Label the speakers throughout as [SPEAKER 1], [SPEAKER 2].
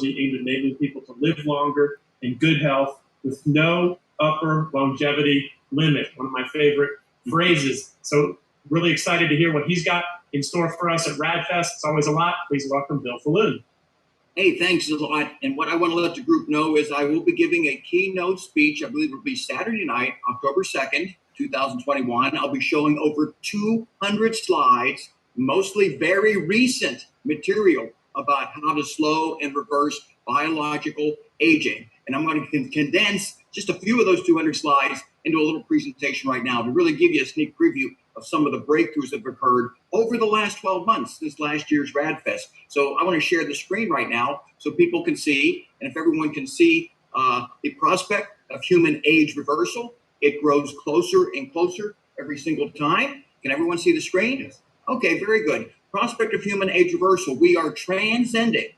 [SPEAKER 1] aimed at enabling people to live longer in good health with no upper longevity limit. One of my favorite phrases. So really excited to hear what he's got in store for us at RAADfest. It's always a lot. Please welcome Bill Faloon.
[SPEAKER 2] Hey, thanks a lot. And what I want to let the group know is I will be giving a keynote speech. I believe it will be Saturday night, October 2nd, 2021. I'll be showing over 200 slides, mostly very recent material about how to slow and reverse biological aging. And I'm going to condense just a few of those 200 slides into a little presentation right now to really give you a sneak preview of some of the breakthroughs that have occurred over the last 12 months since last year's RAADfest. So I want to share the screen right now so people can see, and if everyone can see the prospect of human age reversal, it grows closer and closer every single time. Can everyone see the screen?
[SPEAKER 1] Yes.
[SPEAKER 2] Okay, very good. Prospect of human age reversal. We are transcending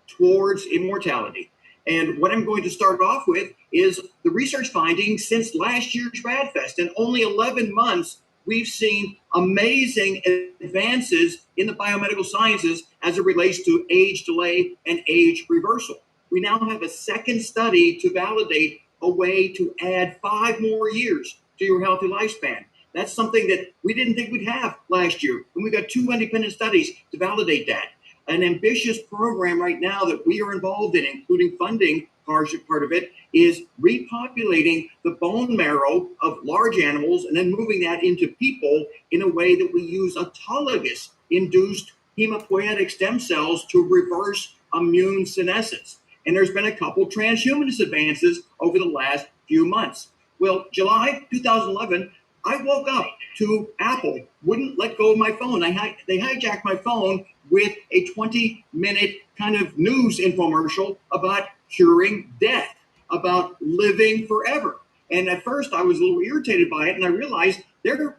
[SPEAKER 2] towards immortality. And what I'm going to start off with is the research findings since last year's RAADfest. In only 11 months, we've seen amazing advances in the biomedical sciences as it relates to age delay and age reversal. We now have a second study to validate a way to add 5 more years to your healthy lifespan. That's something that we didn't think we'd have last year. And we got 2 independent studies to validate that. An ambitious program right now that we are involved in, including funding part of it, is repopulating the bone marrow of large animals and then moving that into people in a way that we use autologous induced hematopoietic stem cells to reverse immune senescence. And there's been a couple transhumanist advances over the last few months. Well, July 2011, I woke up to Apple wouldn't let go of my phone. They hijacked my phone with a 20-minute kind of news infomercial about curing death, about living forever. And at first I was a little irritated by it, and I realized they're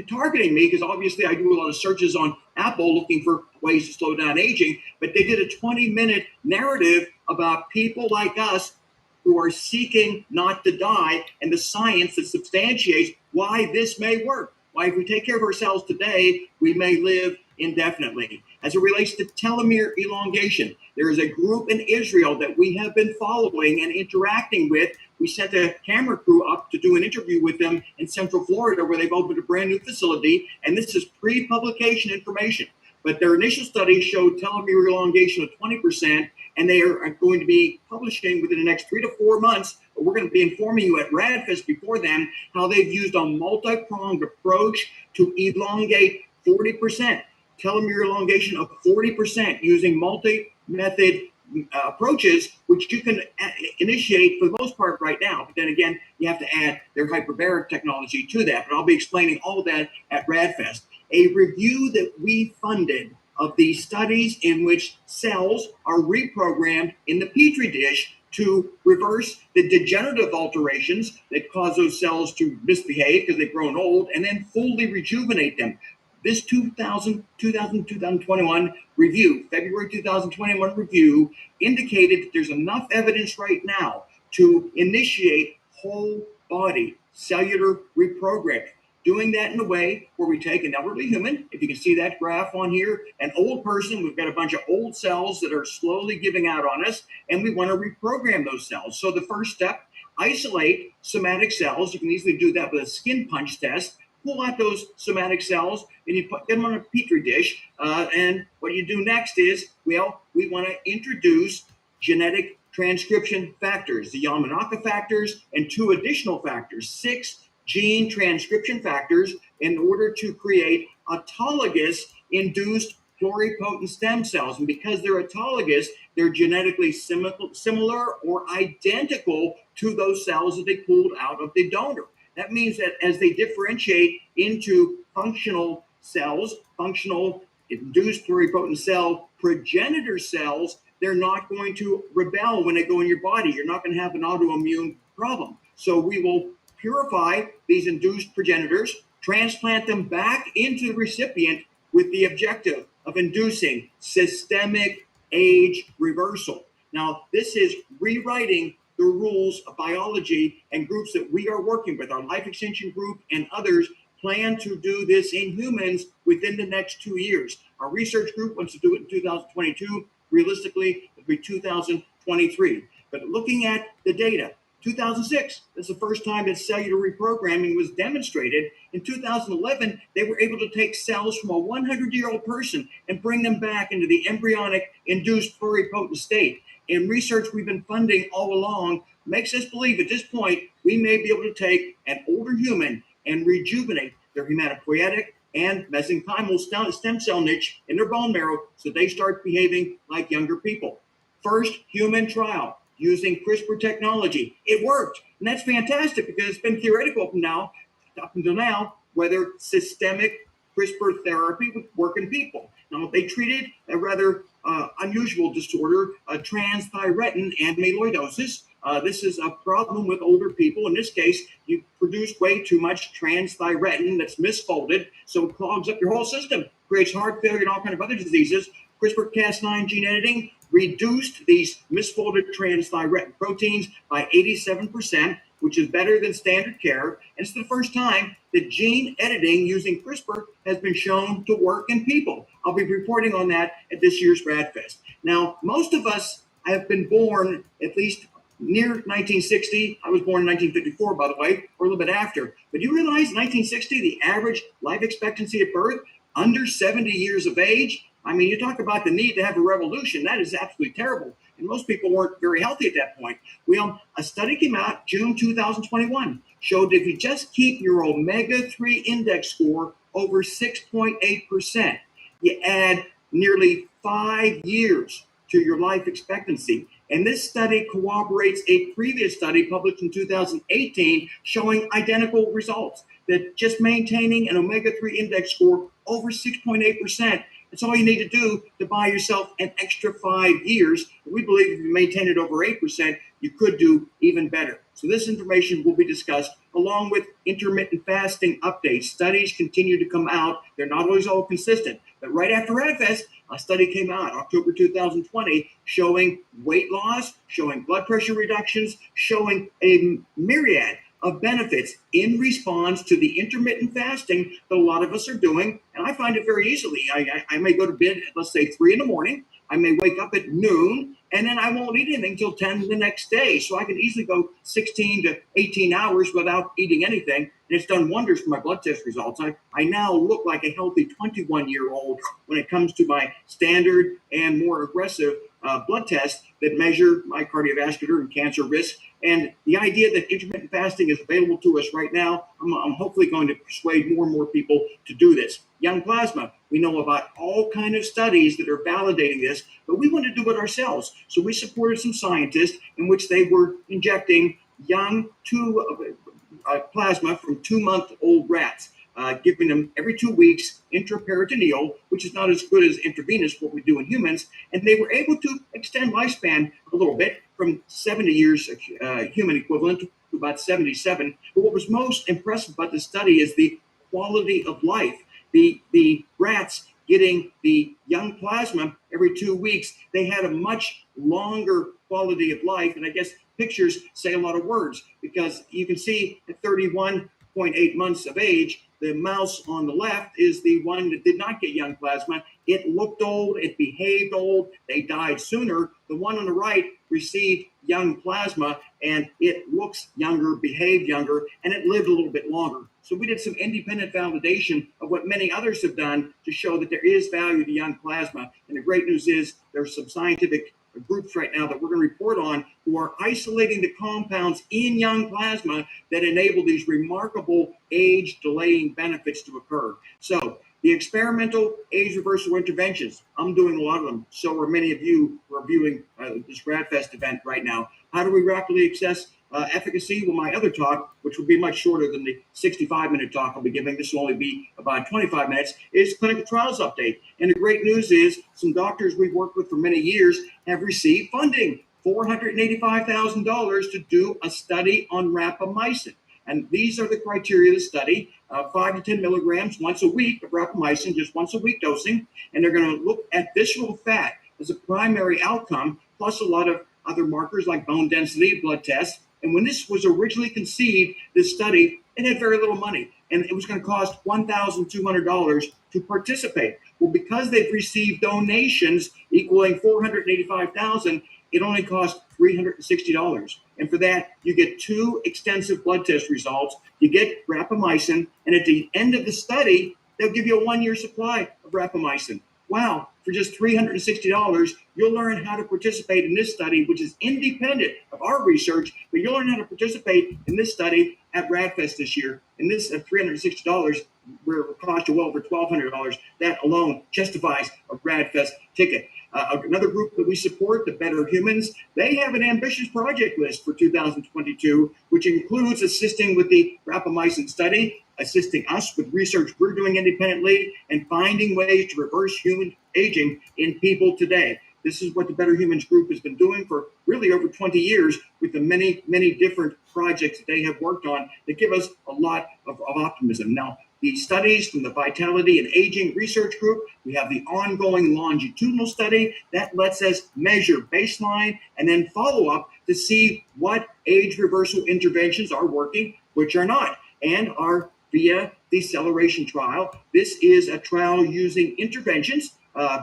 [SPEAKER 2] targeting me because obviously I do a lot of searches on Apple looking for ways to slow down aging, but they did a 20-minute narrative about people like us who are seeking not to die and the science that substantiates why this may work. Why if we take care of ourselves today, we may live indefinitely. As it relates to telomere elongation, there is a group in Israel that we have been following and interacting with. We sent a camera crew up to do an interview with them in Central Florida where they've opened a brand new facility, and this is pre-publication information. But their initial study showed telomere elongation of 20%, and they are going to be publishing within the next 3 to 4 months. But we're going to be informing you at RAADfest before then how they've used a multi-pronged approach to elongate 40%, telomere elongation of 40% using multi-method approaches, which you can initiate for the most part right now. But then again, you have to add their hyperbaric technology to that. But I'll be explaining all of that at RAADfest. A review that we funded of the studies in which cells are reprogrammed in the petri dish to reverse the degenerative alterations that cause those cells to misbehave because they've grown old, and then fully rejuvenate them. This 2021 review, February 2021 review, indicated that there's enough evidence right now to initiate whole body cellular reprogramming. Doing that in a way where we take an elderly human, if you can see that graph on here, an old person, we've got a bunch of old cells that are slowly giving out on us, and we want to reprogram those cells. So the first step, isolate somatic cells. You can easily do that with a skin punch test. Pull out those somatic cells, and you put them on a petri dish. And what you do next is, well, we want to introduce genetic transcription factors, the Yamanaka factors, and 2 additional factors, 6 gene transcription factors, in order to create autologous induced pluripotent stem cells. And because they're autologous, they're genetically similar or identical to those cells that they pulled out of the donor. That means that as they differentiate into functional cells, functional induced pluripotent cell progenitor cells, they're not going to rebel when they go in your body. You're not going to have an autoimmune problem. So we will purify these induced progenitors, transplant them back into the recipient with the objective of inducing systemic age reversal. Now, this is rewriting the rules of biology, and groups that we are working with, our Life Extension group and others, plan to do this in humans within the next 2 years. Our research group wants to do it in 2022. Realistically, it'll be 2023 23. But looking at the data, 2006, that's the first time that cellular reprogramming was demonstrated. In 2011, they were able to take cells from a 100-year-old person and bring them back into the embryonic induced pluripotent state. And research we've been funding all along makes us believe at this point we may be able to take an older human and rejuvenate their hematopoietic and mesenchymal stem cell niche in their bone marrow so they start behaving like younger people. First human trial using CRISPR technology. It worked, and that's fantastic because it's been theoretical up until now, whether systemic CRISPR therapy would work in people. Now, they treated a rather unusual disorder, transthyretin amyloidosis. This is a problem with older people. In this case, you produce way too much transthyretin that's misfolded, so it clogs up your whole system, creates heart failure and all kinds of other diseases. CRISPR-Cas9 gene editing reduced these misfolded transthyretin proteins by 87%, which is better than standard care. And it's the first time that gene editing using CRISPR has been shown to work in people. I'll be reporting on that at this year's RAADfest. Now, most of us have been born at least near 1960. I was born in 1954, by the way, or a little bit after. But you realize 1960, the average life expectancy at birth, under 70 years of age? I mean, you talk about the need to have a revolution. That is absolutely terrible. And most people weren't very healthy at that point. A study came out June 2021, showed if you just keep your omega-3 index score over 6.8%, you add nearly 5 years to your life expectancy. And this study corroborates a previous study published in 2018 showing identical results, that just maintaining an omega-3 index score over 6.8%, that's all you need to do to buy yourself an extra 5 years. We believe if you maintain it over 8%, you could do even better. So this information will be discussed along with intermittent fasting updates. Studies continue to come out. They're not always all consistent. But right after RAADfest, a study came out, October 2020, showing weight loss, showing blood pressure reductions, showing a myriad of benefits in response to the intermittent fasting that a lot of us are doing. And I find it very easily. I may go to bed at, let's say, 3 in the morning. I may wake up at noon, and then I won't eat anything until 10 the next day. So I can easily go 16 to 18 hours without eating anything. And it's done wonders for my blood test results. I now look like a healthy 21-year-old when it comes to my standard and more aggressive blood tests that measure my cardiovascular and cancer risk. And the idea that intermittent fasting is available to us right now, I'm hopefully going to persuade more and more people to do this. Young plasma, we know about all kinds of studies that are validating this, but we want to do it ourselves. So we supported some scientists in which they were injecting young plasma from 2-month-old rats, giving them every 2 weeks intraperitoneal, which is not as good as intravenous, what we do in humans. And they were able to extend lifespan a little bit from 70 years human equivalent to about 77. But what was most impressive about the study is the quality of life. The rats getting the young plasma every 2 weeks, they had a much longer quality of life. And I guess pictures say a lot of words, because you can see at 31.8 months of age, the mouse on the left is the one that did not get young plasma. It looked old, it behaved old, they died sooner. The one on the right received young plasma, and it looks younger, behaved younger, and it lived a little bit longer. So we did some independent validation of what many others have done to show that there is value to young plasma. And the great news is there's some scientific groups right now that we're going to report on who are isolating the compounds in young plasma that enable these remarkable age-delaying benefits to occur. So the experimental age reversal interventions, I'm doing a lot of them. So are many of you who are viewing this RAADfest event right now. How do we rapidly assess efficacy? Well, my other talk, which will be much shorter than the 65-minute talk I'll be giving, this will only be about 25 minutes, is clinical trials update. And the great news is some doctors we've worked with for many years have received funding, $485,000 to do a study on rapamycin. And these are the criteria of the study, 5 to 10 milligrams once a week of rapamycin, just once a week dosing. And they're going to look at visceral fat as a primary outcome, plus a lot of other markers like bone density, blood tests. And when this was originally conceived, this study, it had very little money. And it was going to cost $1,200 to participate. Well, because they've received donations equaling $485,000, it only costs $360. And for that, you get 2 extensive blood test results. You get rapamycin, and at the end of the study, they'll give you a 1-year supply of rapamycin. Wow, for just $360, you'll learn how to participate in this study, which is independent of our research, but you'll learn how to participate in this study at RAADfest this year. And this at $360, where it will cost you well over $1,200. That alone justifies a RAADfest ticket. Another group that we support, the Better Humans, they have an ambitious project list for 2022, which includes assisting with the rapamycin study, assisting us with research we're doing independently, and finding ways to reverse human aging in people today. This is what the Better Humans group has been doing for really over 20 years with the many, many different projects that they have worked on that give us a lot of optimism. Now, the studies from the Vitality and Aging Research Group, we have the ongoing longitudinal study that lets us measure baseline and then follow up to see what age reversal interventions are working, which are not, and are via the Acceleration trial. This is a trial using interventions.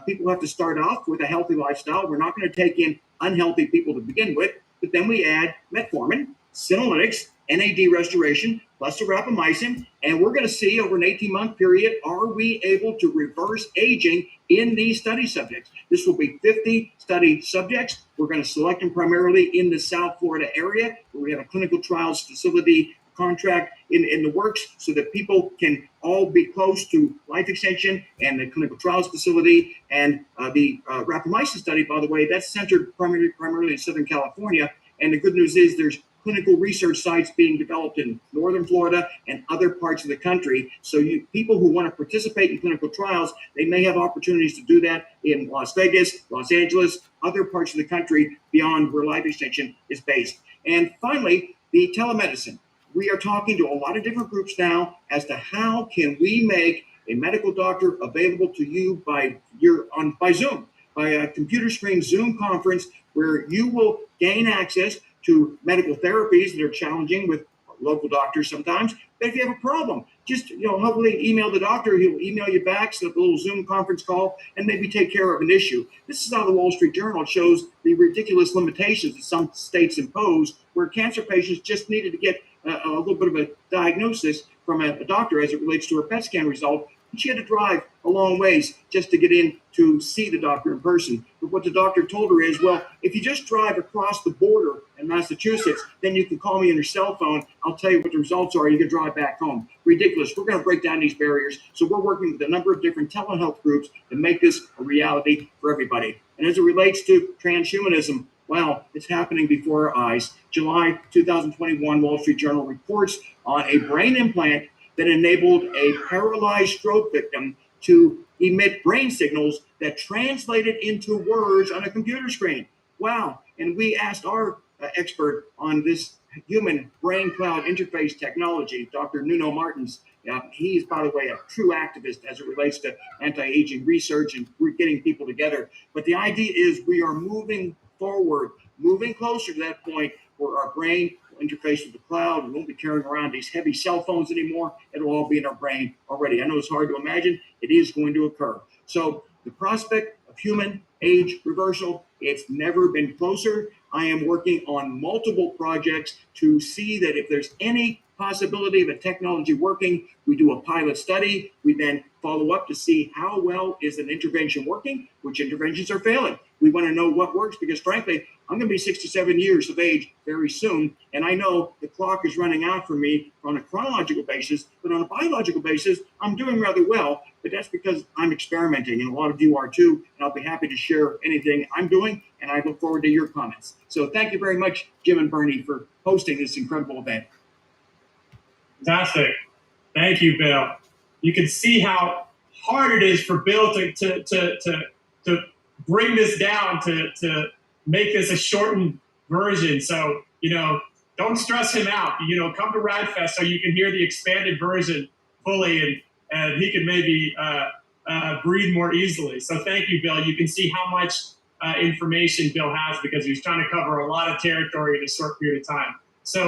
[SPEAKER 2] People have to start off with a healthy lifestyle. We're not going to take in unhealthy people to begin with, but then we add metformin, senolytics, NAD restoration, plus the rapamycin, and we're going to see over an 18-month period, are we able to reverse aging in these study subjects? This will be 50 study subjects. We're going to select them primarily in the South Florida area, where we have a clinical trials facility contract in the works so that people can all be close to Life Extension and the clinical trials facility. And the rapamycin study, by the way, that's centered primarily in Southern California. And the good news is there's clinical research sites being developed in Northern Florida and other parts of the country. So people who want to participate in clinical trials, they may have opportunities to do that in Las Vegas, Los Angeles, other parts of the country beyond where Life Extension is based. And finally, the telemedicine. We are talking to a lot of different groups now as to how can we make a medical doctor available to you by Zoom, by a computer screen Zoom conference, where you will gain access to medical therapies that are challenging with local doctors sometimes. But if you have a problem, just hopefully email the doctor. He'll email you back, set up a little Zoom conference call, and maybe take care of an issue. This is how the Wall Street Journal shows the ridiculous limitations that some states impose, where cancer patients just needed to get a little bit of a diagnosis from a doctor as it relates to her PET scan result. And she had to drive a long ways just to get in to see the doctor in person. But what the doctor told her is, well, if you just drive across the border in Massachusetts, then you can call me on your cell phone. I'll tell you what the results are. You can drive back home. Ridiculous. We're going to break down these barriers. So we're working with a number of different telehealth groups to make this a reality for everybody. And as it relates to transhumanism, well, it's happening before our eyes. July 2021, Wall Street Journal reports on a brain implant that enabled a paralyzed stroke victim to emit brain signals that translated into words on a computer screen. Wow. And we asked our expert on this human brain cloud interface technology, Dr. Nuno Martins. He is, by the way, a true activist as it relates to anti-aging research, and we're getting people together. But the idea is we are moving forward, moving closer to that point where our brain will interface with the cloud. We won't be carrying around these heavy cell phones anymore. It'll all be in our brain already. I know it's hard to imagine. It is going to occur. So the prospect of human age reversal, it's never been closer. I am working on multiple projects to see that if there's any possibility of a technology working, we do a pilot study. We then follow up to see how well is an intervention working, which interventions are failing. We want to know what works because, frankly, I'm going to be 67 years of age very soon, and I know the clock is running out for me on a chronological basis, but on a biological basis, I'm doing rather well, but that's because I'm experimenting, and a lot of you are too, and I'll be happy to share anything I'm doing, and I look forward to your comments. So thank you very much, Jim and Bernie, for hosting this incredible event.
[SPEAKER 1] Fantastic. Thank you, Bill. You can see how hard it is for Bill to bring this down, to make this a shortened version. So, don't stress him out. Come to RAADfest so you can hear the expanded version fully, and he can maybe breathe more easily. So thank you, Bill. You can see how much information Bill has because he was trying to cover a lot of territory in a short period of time. So